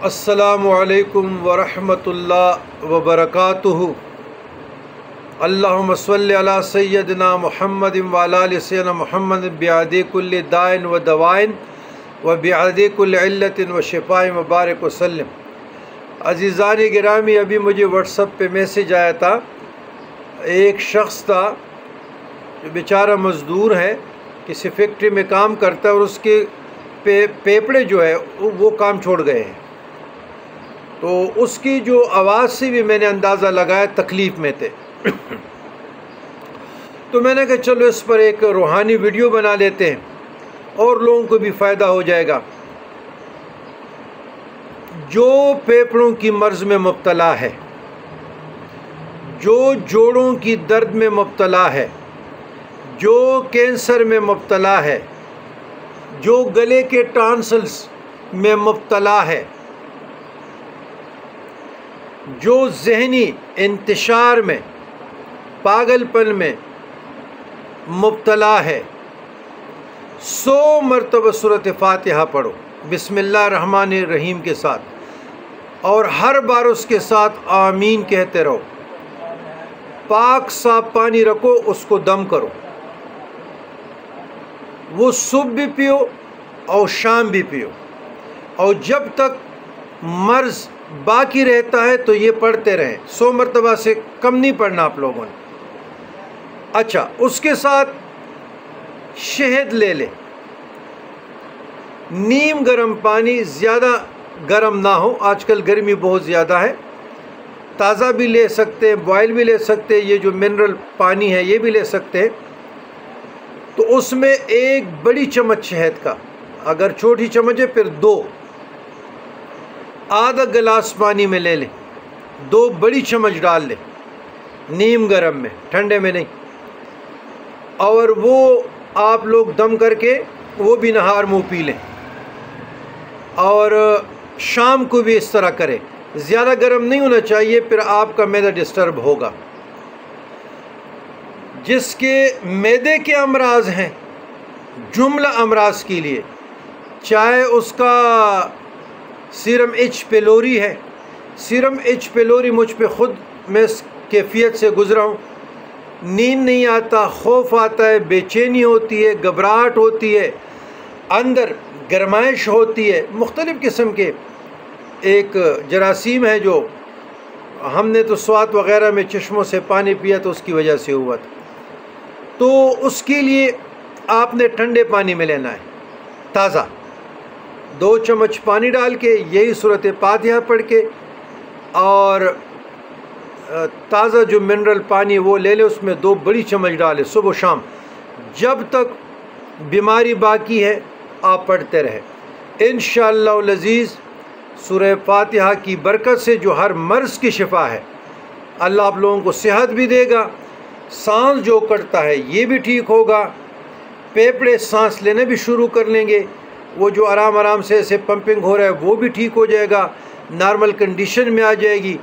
السلام علیکم ورحمۃ اللہ وبرکاتہ۔ اللہم صلی علی سیدنا محمد وعلی آل سیدنا محمد بعدد کل داء و دواء و بعدد کل علت و شفاء مبارک وسلم۔ عزیزان گرامی، ابھی مجھے واٹس ایپ پہ میسیج آیا تھا، ایک شخص تھا جو بیچارہ مزدور ہے، کسی فیکٹری میں کام کرتا ہے اور اس کے پیپڑے جو ہے وہ کام چھوڑ گئے ہیں، تو اس کی جو آواز سے بھی میں نے اندازہ لگایا تکلیف میں تھے۔ تو میں نے کہا چلو اس پر ایک روحانی ویڈیو بنا لیتے ہیں اور لوگوں کو بھی فائدہ ہو جائے گا۔ جو پھیپھڑوں کی مرض میں مبتلا ہے، جو جوڑوں کی درد میں مبتلا ہے، جو کینسر میں مبتلا ہے، جو گلے کے ٹانسلز میں مبتلا ہے، جو ذہنی انتشار میں، پاگل پن میں مبتلا ہے، 100 مرتبہ سورۃ فاتحہ پڑھو بسم اللہ الرحمن الرحیم کے ساتھ، اور ہر بار اس کے ساتھ آمین کہتے رہو۔ پاک صاف پانی رکھو، اس کو دم کرو، وہ صبح بھی پیو اور شام بھی پیو، اور جب تک مرض باقی رہتا ہے تو یہ پڑھتے رہیں۔ 100 مرتبہ سے کم نہیں پڑھنا آپ لوگوں نے۔ اچھا، اس کے ساتھ شہد لے لیں، نیم گرم پانی، زیادہ گرم نہ ہو، آج کل گرمی بہت زیادہ ہے، تازہ بھی لے سکتے ہیں، بوائل بھی لے سکتے ہیں، یہ جو منرل پانی ہے یہ بھی لے سکتے ہیں۔ تو اس میں ایک بڑی چمچ شہد کا، اگر چھوٹی چمچ ہے پھر 2، آدھا گلاس پانی میں لے لیں، 2 بڑی چمچ ڈال لیں، نیم گرم میں، ٹھنڈے میں نہیں، اور وہ آپ لوگ دم کر کے وہ بھی نہار منہ پی لیں، اور شام کو بھی اس طرح کریں۔ زیادہ گرم نہیں ہونا چاہیے، پھر آپ کا معدہ ڈسٹرب ہوگا۔ جس کے معدے کے امراض ہیں، جملہ امراض کے لیے، چاہے اس کا سیرم ایچ پیلوری ہے، سیرم ایچ پیلوری مجھ پہ خود میں اس کیفیت سے گزرا ہوں، نیند نہیں آتا، خوف آتا ہے، بے چینی ہوتی ہے، گھبراہٹ ہوتی ہے، اندر گرمائش ہوتی ہے، مختلف قسم کے ایک جراثیم ہے جو ہم نے تو سوات وغیرہ میں چشموں سے پانی پیا تو اس کی وجہ سے ہوا تھا۔ تو اس کے لیے آپ نے ٹھنڈے پانی میں لینا ہے، تازہ، 2 چمچ پانی ڈال کے یہی سورۃ فاتحہ پڑھ کے، اور تازہ جو منرل پانی وہ لے لے، اس میں 2 بڑی چمچ ڈالے صبح و شام، جب تک بیماری باقی ہے آپ پڑھتے رہے۔ انشاءاللہ العزیز سورہ فاتحہ کی برکت سے جو ہر مرض کی شفا ہے، اللہ آپ لوگوں کو صحت بھی دے گا، سانس جو کٹتا ہے یہ بھی ٹھیک ہوگا، پھیپھڑے سانس لینے بھی شروع کر لیں گے، وہ جو آرام آرام سے ایسے پمپنگ ہو رہا ہے وہ بھی ٹھیک ہو جائے گا، نارمل کنڈیشن میں آ جائے گی۔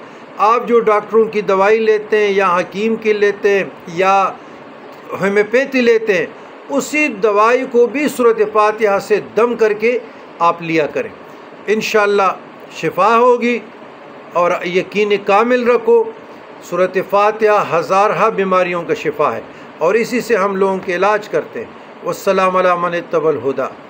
آپ جو ڈاکٹروں کی دوائی لیتے ہیں یا حکیم کی لیتے ہیں یا ہومیوپیتھی لیتے ہیں، اسی دوائی کو بھی سورۃ فاتحہ سے دم کر کے آپ لیا کریں، انشاءاللہ شفا ہوگی۔ اور یقین کامل رکھو، سورۃ فاتحہ ہزارہ بیماریوں کا شفا ہے، اور اسی سے ہم لوگوں کے علاج کرتے ہیں۔ والسلام علی من اتبع الہدی۔